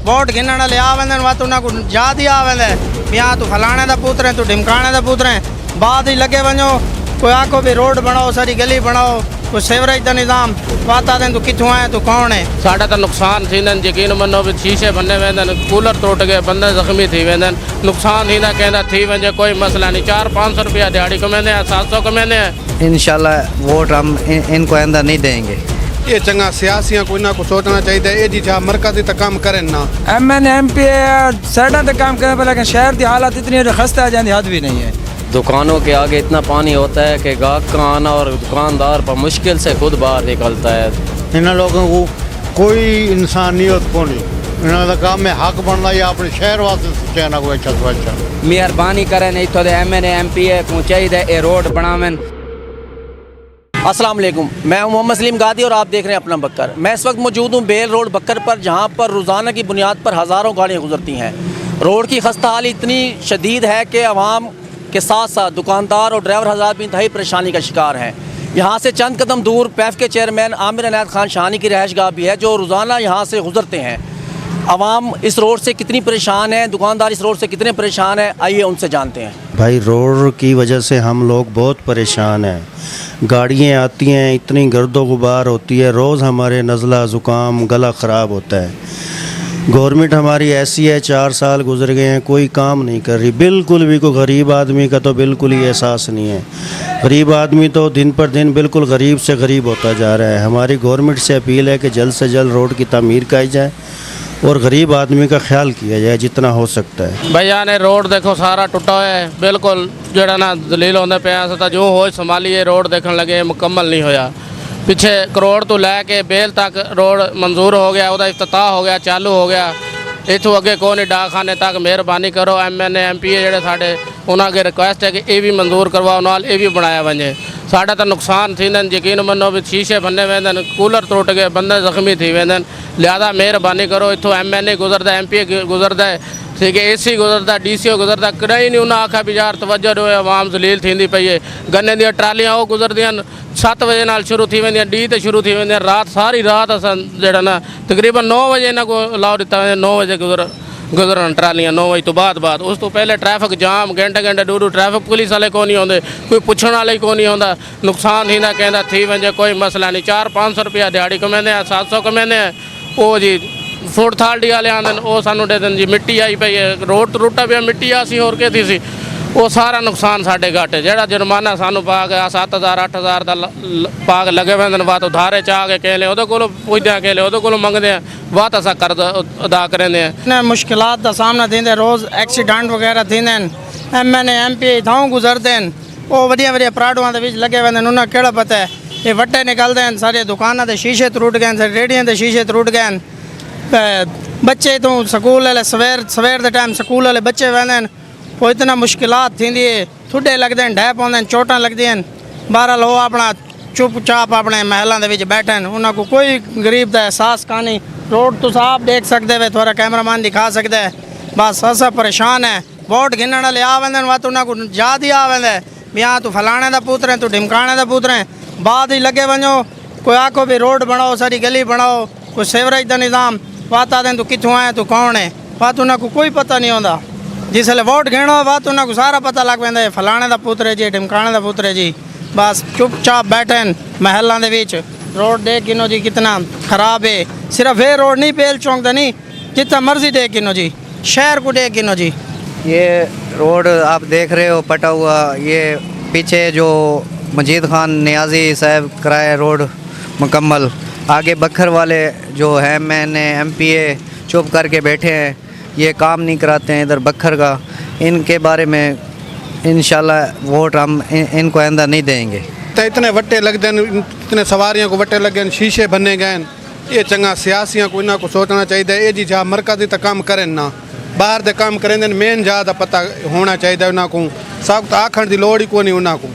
Vote गिनण वाले आ वेंदे वा तो उन्हां को याद ही आ वेंदे भी हाँ तू फलाणे दा पुत्र है तू ढिमकाणे दा पुत्र है। बाद ही लगे वञो कोई आखो भी रोड बनाओ सारी गली बनाओ कोई सेवरेज का निज़ाम वाता तू किथों आया तू कौन है। साढ़ा तो नुकसान थींदा यकीन मनो भी शीशे भन्ने वेंदन कूलर टुट गए बंदे जख्मी थी वेंदन नुकसान थींदा कहंदा थी वञे कोई मसला नहीं। 400-500 रुपया दिहाड़ी कमाते हैं 700 कमाते हैं। इंशाल्लाह वोट हम इनको आइंदा नहीं देंगे। ये चंगा सियासियां को इन्हां को सोचना चाहिए ये जी जा मरकजी तक काम करें ना MN MP साइडा तक काम करें पर लेकिन शहर की हालत इतनी खस्ता जाने हद भी नहीं है। दुकानों के आगे इतना पानी होता है कि गाहक का आना और दुकानदार पर मुश्किल से खुद बाहर निकलता है। इन लोगों को कोई इंसानियत को नहीं इन्होंने काम में हक बनना या अपने शहर वास्ते सोचना कोई अच्छा तो अच्छा मेहरबानी करें नहीं तो MN MP को चाहिए ये रोड बनावें। अस्सलाम वालेकुम, मैं हूं मोहम्मद सलीम गादी और आप देख रहे हैं अपना बक्कर। मैं इस वक्त मौजूद हूं बेल रोड बक्कर पर, जहां पर रोज़ाना की बुनियाद पर हज़ारों गाड़ियां गुजरती हैं। रोड की खस्ता हाल इतनी शदीद है कि आवाम के साथ साथ दुकानदार और ड्राइवर हज़रात भी इंतहाई परेशानी का शिकार हैं। यहाँ से चंद कदम दूर पैफ के चेयरमैन आमिर इनायत खान शाहानी की रहायशगाह भी है, जो रोज़ाना यहाँ से गुजरते हैं। आवाम इस रोड से कितनी परेशान है, दुकानदार इस रोड से कितने परेशान है, आइए उनसे जानते हैं। भाई रोड की वजह से हम लोग बहुत परेशान हैं। गाड़ियाँ आती हैं, इतनी गर्दो गुबार होती है, रोज़ हमारे नज़ला ज़ुकाम गला ख़राब होता है। गवर्नमेंट हमारी ऐसी है 4 साल गुजर गए हैं कोई काम नहीं कर रही बिल्कुल भी। कोई गरीब आदमी का तो बिल्कुल ही एहसास नहीं है। गरीब आदमी तो दिन पर दिन बिल्कुल गरीब से गरीब होता जा रहा है। हमारी गवर्नमेंट से अपील है कि जल्द से जल्द रोड की तामीर कराई जाए और गरीब आदमी का ख्याल किया जाए जितना हो सकता है। भैया ने रोड देखो सारा टुटा है बिल्कुल जड़ा ना दलील होंदे पे जो हो संभालिए रोड देखने लगे मुकम्मल नहीं होया। पिछे करोड़ तो लैके बेल तक रोड मंजूर हो गया, उसका इफ्तिताह हो गया, चालू हो गया। इतों अगे को नहीं डाकखाने तक मेहरबानी करो। MN MP जेडे साढ़े उन्होंने अगे रिक्वेस्ट है कि ये भी मंजूर करवाओ नाल ये भी बनाया वजे। साढ़ा तो नुकसान थींदा यकीन मनो भी शीशे भन्ने वेंदन कूलर टुट गए बंदे जख्मी थी वेंदन। लिहाजा मेहरबानी करो इतों MNA गुजरदा MP गुजरदा है ठीक है AC गुजरदा DCO गुजरदा कहीं नहीं उन्हें आखा भी यार तवज्जो दो आवाम जलील थी पई है। गन्ने दी ट्रालियां वो गुजरदियां 7 बजे नाल शुरू थी वेंदियां D ते शुरू थी वेंदियां रात सारी रात असां जेड़ा ना तकरीबन 9 बजे इन्हां को अलाउ दिता 9 बजे गुजरन ट्रालियां 9 बजे तो बाद उस तो पहले ट्रैफिक जाम घंटे दूर ट्रैफिक पुलिस वाले को नहीं आते कोई पूछने वाले को नहीं आता। नुकसान थींदा कहंदा थी वजे कोई मसला नहीं। 400-500 रुपया दिहाड़ी कमाते हैं 700 कमाते हैं। वो जी फूड थाल्टी वाले आते वो सानू दे दें जी मिट्टी आई पई है रोड टुटा पिया मिट्टी आसी होर के थी सी वो सारा नुकसान साढ़े घट जेड़ा जुर्माना सानू पा गया 7,000-8,000 का पा के लगे वेंदन बात उधारे चाह के कहले वो को पुछते हैं कहले वो को मंगते हैं बात असा कर्ज अदा करेंगे हैं। मुश्किलात का सामना थींदे रोज़ एक्सीडेंट वगैरह थींदे MNA MP थाऊं गुजरते हैं वो वड्डिया वड्डिया पराडुआं दे विच लगे वेंदे उन्हें केड़ा पता है। ये वट्टे निकलते हैं सारे दुकानों के शीशे टूट गए सारी रेहड़ियों के शीशे टूट गए। बच्चे तो स्कूल वाले सवेर के टाइम स्कूल वाले बच्चे वेंदे वो इतना मुश्किलात थींदी है ठुडे लगते हैं ढह पाते हैं चोटां लगती हैं। बहरहाल वो अपना चुपचाप अपने महलों के विच बैठन उन्होंने को कोई गरीब का एहसास का नहीं। रोड तो आप देख सकते हो थोड़ा कैमरामैन दिखा सकते हैं बस असा परेशान है। वोट गिनण वाले आ वेंदे वा तो उन्हां को याद ही आ वेंदे भी हाँ तू फलाणे दा पुत्र है तू ढिमकाणे दा पुत्र है। बाद ही लगे वञो कोई आखो भी रोड बनाओ सारी गली बनाओ कोई सेवरेज का निज़ाम वाता तू किथों आया तू कौन है बात उन्होंने को कोई पता नहीं होता। जिसले वोट गिनो बात उन्होंने को सारा पता लग पैंदा फलाणे का पुत्र है जी ढिमकाणे का पुत्र है जी। बस चुपचाप बैठन महलों के विच रोड देख गिनो जी कितना ख़राब है। सिर्फ ये रोड नहीं बेल चौंक का नहीं जितना मर्जी देख गिनो जी शहर को देख गिनो जी। ये रोड आप देख रहे हो पटा हुआ ये पीछे जो मजीद खान नियाजी साहब कराए रोड मुकम्मल। आगे बखर वाले जो है MNA MP चुप करके बैठे हैं ये काम नहीं कराते हैं इधर बखर का। इनके बारे में इंशाल्लाह वोट हम इनको आइंदा नहीं देंगे। तो इतने वट्टे लगते हैं इतने सवारियों को वट्टे लगे शीशे भन्ने गए ये चंगा सियासियां को इन्हां को सोचना चाहिए ये जी जा मरकजी तक काम करें ना बाहर दे काम करें मेन जा पता होना चाहिए उन्हां को सब तो आखण की लोड़ ही को नहीं उन्हां को।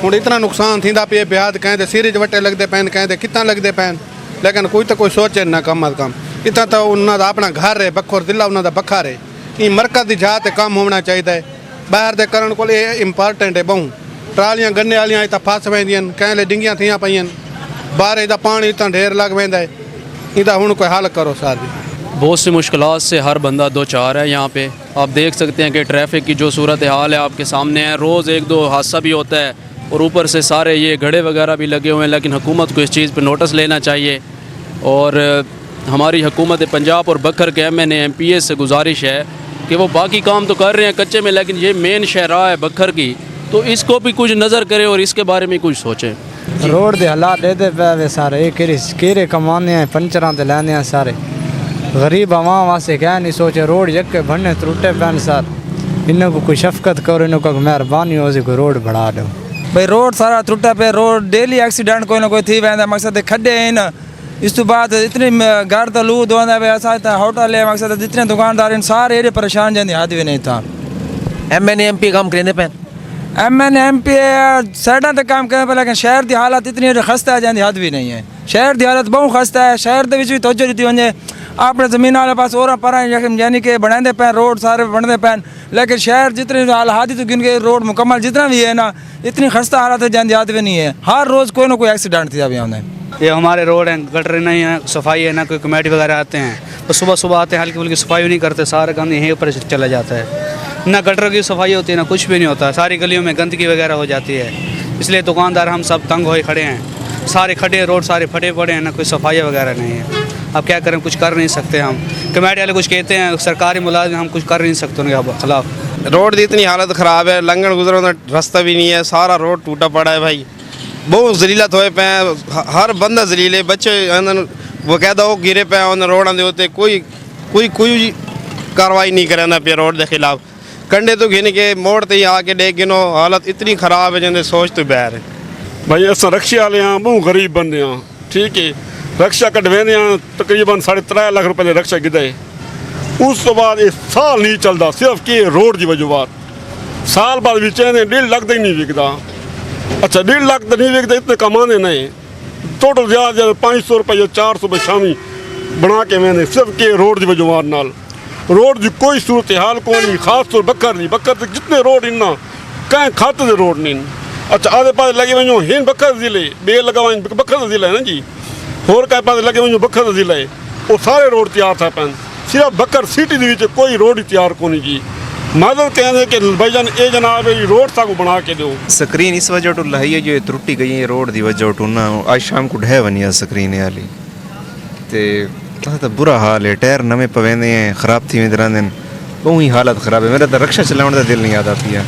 हुण इतना नुकसान थींदा पे ब्याद कहें सिर च वट्टे लगते पैन कहें कितना लगते पैन लेकिन कोई तो कोई सोचे ना कम अज कम इतना तो उन्होंने अपना घर है बखोर जिला उन्होंने बखर है ये मरकज की जात काम होना चाहिए। बाहर दे करण को इंपॉर्टेंट है बहु ट्रालियां गन्ने वालियां इतना फस वेंदियां कहीं डिंगियां थी पईयां बाहर इतना पानी इतना ढेर लग वेंदा है इदा हुण कोई हल करो सारी। بہت سی مشکلات سے ہر بندہ دو چار ہے یہاں پہ. آپ دیکھ سکتے ہیں کہ ٹریفک کی جو صورت حال ہے آپ کے سامنے ہے. روز ایک دو حادثہ بھی ہوتا ہے اور اوپر سے سارے یہ گھڑے وغیرہ بھی لگے ہوئے ہیں. لیکن حکومت کو اس چیز پہ نوٹس لینا چاہیے اور ہماری حکومت پنجاب اور بکر کے MNA MPA سے گزارش ہے کہ وہ باقی کام تو کر رہے ہیں کچے میں, لیکن یہ مین شہراہ ہے بکر کی, تو اس کو بھی کچھ نظر کرے اور اس کے بارے میں کچھ سوچیں. روڈ دے حالات دے پے سارے کیڑے کمانے ہیں پنچراں تے لیندے ہیں سارے. غریب عوام واسطے کیا نہیں سوچے, روڈ یکے بننے ترٹے پین سار. انہوں کو کوئی شفقت کرو, انہوں کو مہربانی ہو سی کوئی روڈ بڑھا دو. بھائی روڈ سارا ٹوٹا پہ, روڈ ڈیلی ایکسیڈنٹ کوئی نہ کوئی تھی ویندا. مقصد کھڈے ہیں نا, اس تو بعد اتنی گھر تو لو دوندا پہ ایسا ہوٹل ہے. مقصد جتنے دکاندار ہیں سارے ایڈے پریشان جاندے حد بھی نہیں تھا. MNA MPA کام کرنے پہ MNA MPA سائڈاں تے کام کرنے پہ, لیکن شہر دی حالت اتنی خستہ ہے جاندی حد بھی نہیں ہے. شہر دی حالت بہت خستہ ہے. شہر دے وچ بھی توجہ دیتی ونجے اپنے زمین والے پاس اور پر یعنی کہ بناندے پے روڈ سارے بنتے پے, لیکن شہر جتنے حالات تو گن کے روڈ مکمل جتنا بھی ہے نا اتنی خستہ حالت ہے جاندی حد بھی نہیں ہے. ہر روز کوئی نہ کوئی ایکسیڈنٹ تھی ابھی آنے. یہ ہمارے روڈ ہیں, گٹر نہیں ہیں, صفائی ہے نہ, کوئی کمیٹی وغیرہ آتے ہیں تو صبح آتے ہیں ہلکی پھلکی صفائی نہیں کرتے, سارا گند یہیں اوپر چلا جاتا ہے. نہ گٹر کی صفائی ہوتی ہے نہ کچھ بھی نہیں ہوتا. ساری گلیوں میں گندگی وغیرہ ہو جاتی ہے. اس لیے دکاندار ہم سب تنگ ہوئے کھڑے ہیں. سارے کھڈے روڈ سارے پھٹے پڑے ہیں, نہ کوئی صفائی وغیرہ نہیں ہے. اب کیا کریں, کچھ کر نہیں سکتے ہم. کمیٹی والے کچھ کہتے ہیں, سرکاری ملازم ہم کچھ کر نہیں سکتے ان کے خلاف. روڈ کی اتنی حالت خراب ہے, لنگن گزروں کا راستہ بھی نہیں ہے, سارا روڈ ٹوٹا پڑا ہے بھائی. بہت ذلیلت ہوئے پے ہیں, ہر بندہ ذلیل ہے. بچے باقاعدہ وہ گرے پے ہیں روڈاں دے ہوتے, کوئی کاروائی نہیں کرے نا پہ روڈ کے خلاف. کنڈے تو گھن کے موڑ تے آ کے ڈیک گنو, حالت اتنی خراب ہے جن سوچ تو بہر ہے. بھائی اصل رکشے والے ہاں بہت غریب بندے ہاں, ٹھیک ہے. رکشا کٹوینے ہاں تقریباً 3.5 لاکھ روپے دے رکشا گدے. اس تو بعد یہ سال نہیں چلتا صرف کہ روڈ کی وجوہات. سال بعد بھی چاہتے 1.5 لاکھ ہی نہیں وکتا. اچھا 1.5 لاکھ تو نہیں وکتے, اتنے کمانے نہیں. ٹوٹل زیادہ زیادہ 500 روپے یا 400 روپے شامی بنا کے میں نے صرف کہ روڈ کی وجوہات نال. روڈ کی کوئی صورت حال کو نہیں, خاص طور بکر نہیں. بکر تک جتنے روڈ ان کہیں کھاتے دے روڈ نہیں. اچھا آدھے پاس لگے ونجو ہین بکر ضلع, بے لگا بکر ضلع ہے نا جی, اور کہیں پاس لگے ونجو بکر ضلع ہے. وہ سارے روڈ تیار تھا پہن, صرف بکر سٹی دے وچ کوئی روڈ تیار کو نہیں جی. مدد کہتے ہیں کہ بھائی جان اے جناب روڈ تھا کو بنا کے دو. سکرین اس وجہ تو لہی ہے جو ترٹی گئی ہے روڈ دی وجہ تو نا. آج شام کو ڈھے ونی ہے سکرین والی تے تو برا حال ہے. ٹائر نویں پویندے ہیں, خراب تھی ویندے رہندے ہیں, بہت ہی حالت خراب ہے. میرا تو رکشا چلاؤن دا دل نہیں آتا پیا,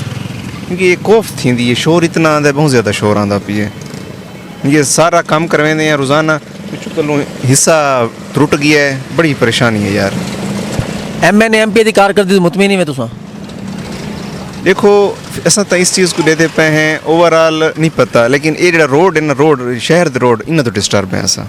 کیونکہ یہ کوف تھیندی ہے, شور اتنا آندا ہے, بہت زیادہ شور آندا پیا. یہ سارا کام کرویندے ہیں روزانہ, چلو حصہ ٹوٹ گیا ہے, بڑی پریشانی ہے یار. MNA MPA دی کارکردگی مطمئن نہیں میں تساں دیکھو اصل تو اس چیز کو دے پے ہیں اوور آل نہیں پتہ, لیکن یہ جڑا روڈ ہے نا, روڈ شہر دے روڈ انہاں تو ڈسٹرب ہے. ایسا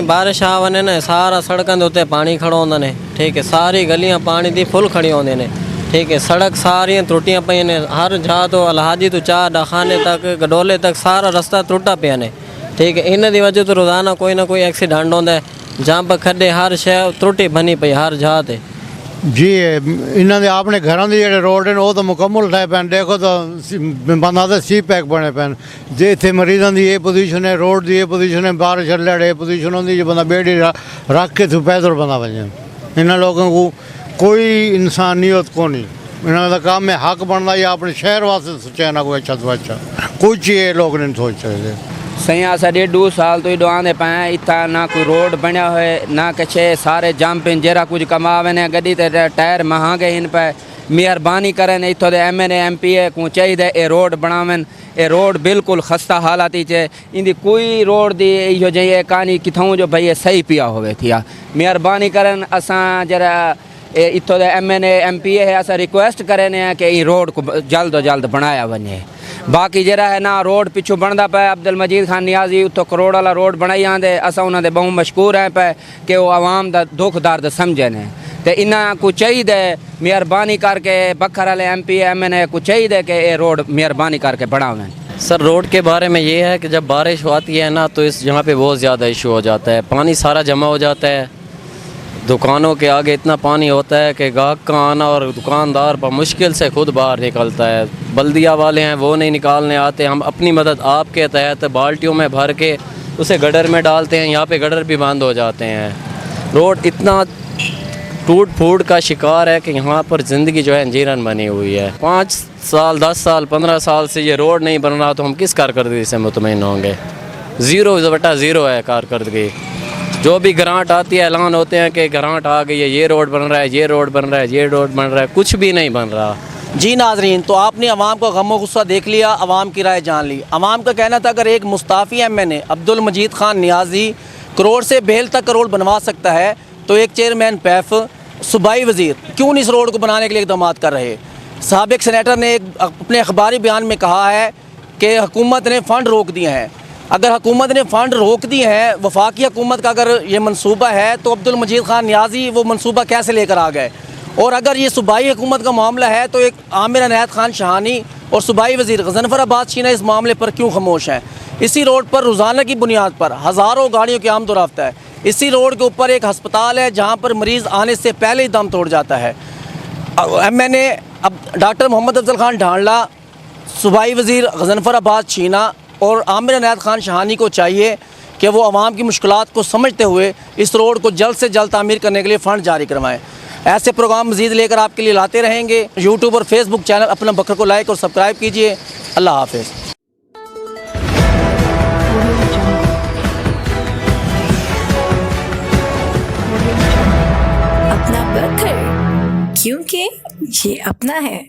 بارش آ ونے نا سارا سڑکاں دے اوتے پانی کھڑا ہوندا نے, ٹھیک ہے. ساری گلیاں پانی دی فل کھڑی ہوندے نے, ٹھیک ہے. سڑک ساری ترٹیاں پئی نے, ہر جا تو الحاجی تو چار ڈاخانے تک گڈولے تک سارا رستہ ٹوٹا پیا نے, ٹھیک ہے. انہاں دی وجہ تو روزانہ کوئی نہ کوئی ایکسیڈنٹ ہوندا ہے. جہاں پہ کھڈے ہر شے ترٹی بنی پئی ہر جا تے. جی انہوں نے اپنے گھروں کے جڑے روڈ ہیں وہ تو مکمل ٹھائے پے. دیکھو تو بندہ تو سی پیک بنے پے. جی اتنے مریضوں کی یہ پوزیشن ہے, روڈ کی یہ پوزیشن ہے, بارش لڑے یہ پوزیشن ہوتی جو بندہ بیڑی رکھ کے تو پیدل بندہ بجے. انہوں لوگوں کو کوئی انسانیت کو نہیں. انہوں کا کام میں حق بننا یا اپنے شہر واسطے سوچے نہ کوئی اچھا تو اچھا کوئی چیز لوگ نہیں سوچ رہے. سیاں سا 1.5 سال تو ڈوان دے پائیں اتنا نہ کوئی روڈ بنیا ہوئے نہ کچھ سارے جمپن جرا کچھ کما ونے گڈی تے ٹائر مہانگے ہن پہ. مہربانی کریں اتوں دے MNA MPA کو چاہیے اے روڈ بناون. اے روڈ بالکل خستہ حالات ہے. ان دی کوئی روڈ دی یہ جی کہانی کتوں جو بھائی صحیح پیا ہوئے تھی. مہربانی کریں اساں جرا اتوں دے MNA MPA ہے اساں ریکویسٹ کریں کہ یہ روڈ کو جلد و جلد بنایا ونے. باقی جرا ہے نا روڈ پچھو بنتا پہ عبدالمجید خان نیازی اتو کروڑ والا روڈ بنائی آدھے. اساں انہوں دے بہت مشکور ہیں پہ کہ وہ عوام دا دکھ درد سمجھن ہیں. تو انہاں کو چاہیے مہربانی کر کے بکر والے MPA MNA کو چاہیے کہ یہ روڈ مہربانی کر کے بناویں. سر روڈ کے بارے میں یہ ہے کہ جب بارش آتی ہے نا تو اس جگہ پہ بہت زیادہ ایشو ہو جاتا ہے. پانی سارا جمع ہو جاتا ہے, دکانوں کے آگے اتنا پانی ہوتا ہے کہ گاہک کا آنا اور دکاندار پر مشکل سے خود باہر نکلتا ہے. بلدیہ والے ہیں وہ نہیں نکالنے آتے. ہم اپنی مدد آپ کے تحت بالٹیوں میں بھر کے اسے گڈر میں ڈالتے ہیں. یہاں پہ گڈر بھی بند ہو جاتے ہیں. روڈ اتنا टूट फूट का शिकार है कि यहाँ पर ज़िंदगी जो है अंजीरन बनी हुई है। 5 साल 10 साल 15 साल से ये रोड नहीं बन रहा तो हम किस कारकर्दगी से मुतमईन होंगे। 0/0 है कारकर्दगी। जो भी ग्रांट आती है ऐलान होते हैं कि ग्रांट आ गई है, ये रोड बन रहा है, ये रोड बन रहा है, ये रोड बन रहा है, कुछ भी नहीं बन रहा। जी नाजरीन, तो आपने अवाम का गम गुस्सा देख लिया, अवाम की राय जान ली। अवाम का कहना था अगर एक मुस्ताफ़ी MNA अब्दुल मजीद खान नियाज़ी करोड़ से बेल तक का रोड बनवा सकता है तो एक चेयरमैन पैफ सूबाई वज़ीर क्यों नहीं इस रोड को बनाने के लिए इक़दाम कर रहे। साबिक सेनेटर ने एक अपने अखबारी बयान में कहा है कि हुकूमत ने फ़ंड रोक दिए हैं। अगर हुकूमत ने फ़ंड रोक दिए हैं, वफाकी हुकूमत का अगर ये मनसूबा है तो अब्दुल मजीद खान नियाज़ी वो मनसूबा कैसे लेकर आ गए। और अगर ये सूबाई हुकूमत का मामला है तो एक आमिर इनायत खान शहानी और सूबाई वज़ीर गज़नफ़र अब्बास चीना इस मामले पर क्यों खामोश हैं। इसी रोड पर रोज़ाना की बुनियाद पर हज़ारों गाड़ियों की आमदोरफ्त है। इसी रोड के ऊपर एक हस्पताल है जहाँ पर मरीज़ आने से पहले ही दम तोड़ जाता है। MNA अब डॉक्टर मोहम्मद अफजल खान ढांडला, सूबाई वज़ीर गज़नफ़र अब्बास चीना और आमिर इनायत खान शहानी को चाहिए कि वो आवाम की मुश्किलात को समझते हुए इस रोड को जल्द से जल्द तामीर करने के लिए फ़ंड जारी करवाएँ। ऐसे प्रोग्राम मज़ीद लेकर आपके लिए लाते रहेंगे। यूट्यूब और फेसबुक चैनल अपना बकर को लाइक और सब्सक्राइब कीजिए। अल्लाह हाफ़िज़। अपना बकर, क्योंकि ये अपना है।